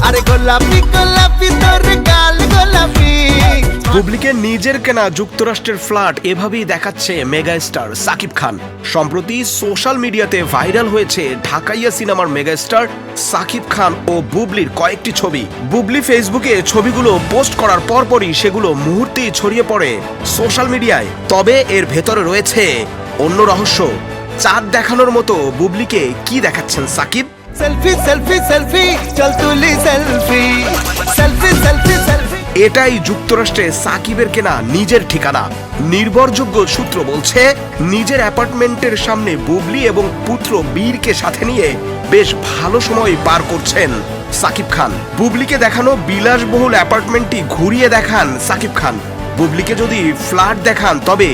আরে গোলাপি গোলাপি তোর গাল গোলাপি। বুবলিকে নিজের কেনা যুক্তরাষ্ট্রের ফ্ল্যাট এভাবেই দেখাচ্ছে মেগাস্টার সাকিব খান। সম্প্রতি সোশ্যাল মিডিয়াতে ভাইরাল হয়েছে ঢাকাইয়া সিনেমার মেগাস্টার সাকিব খান ও বুবলির কয়েকটি ছবি। বুবলি ফেসবুকে ছবিগুলো পোস্ট করার পরপরই সেগুলো মুহূর্তেই ছড়িয়ে পড়ে সোশ্যাল মিডিয়ায়। তবে এর ভেতরে রয়েছে অন্য রহস্য। চাঁদ দেখানোর মতো বুবলিকে কি দেখাচ্ছেন সাকিব? সেলফি সেলফি সেলফি চল তুলি সেলফি, সেলফি সেলফি সেলফি। এটাই যুক্তরাষ্ট্রে সাকিবের কেনা নিজের ঠিকানা। নির্ভরযোগ্য সূত্র বলছে, নিজের অ্যাপার্টমেন্টের সামনে বুবলি এবং পুত্র বীরকে সাথে নিয়ে বেশ ভালো সময় পার করছেন সাকিব খান। বুবলিকে দেখানো বিলাসবহুল অ্যাপার্টমেন্টটি ঘুরিয়ে দেখান সাকিব খান। বুবলিকে যদি ফ্ল্যাট দেখান তবে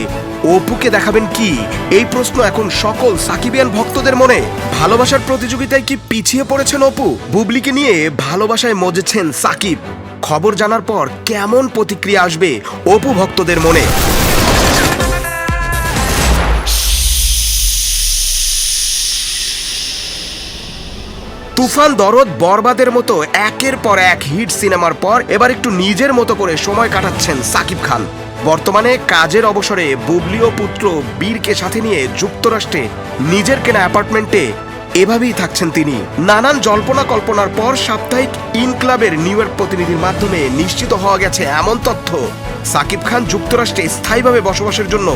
অপুকে দেখাবেন কি? এই প্রশ্ন এখন সকল সাকিবিয়ান ভক্তদের মনে। ভালোবাসার প্রতিযোগিতায় কি পিছিয়ে পড়েছেন অপু? বুবলিকে নিয়ে ভালোবাসায় মজেছেন সাকিব। খবর জানার পর কেমন প্রতিক্রিয়া আসবে অপু ভক্তদের মনে? তুফান, দরদ, বরবাদের মতো একের পর এক হিট সিনেমার পর এবার একটু নিজের মতো করে সময় কাটাচ্ছেন সাকিব খান। বর্তমানে কাজের অবসরে বুবলি ও পুত্র বীরকে সাথে নিয়ে যুক্তরাষ্ট্রে নিজের কেনা অ্যাপার্টমেন্টে এভাবেই থাকছেন তিনি। নানান জল্পনা কল্পনার পর সাপ্তাহিক ইনক্লাবের নিউ ইয়র্ক প্রতিনিধির মাধ্যমে নিশ্চিত হওয়া গেছে এমন তথ্য, সাকিব খান যুক্তরাষ্ট্রে স্থায়ীভাবে বসবাসের জন্য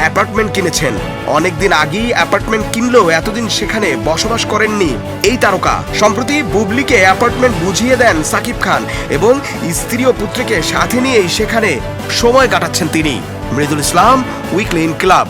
অ্যাপার্টমেন্ট কিনেছেন। অনেকদিন আগেই অ্যাপার্টমেন্ট কিনলেও এতদিন সেখানে বসবাস করেননি এই তারকা। সম্প্রতি বুবলিকে অ্যাপার্টমেন্ট বুঝিয়ে দেন সাকিব খান এবং স্ত্রী ও পুত্রকে সাথে নিয়েই সেখানে সময় কাটাচ্ছেন তিনি। মৃদুল ইসলাম, উইকলি ইনকিলাব।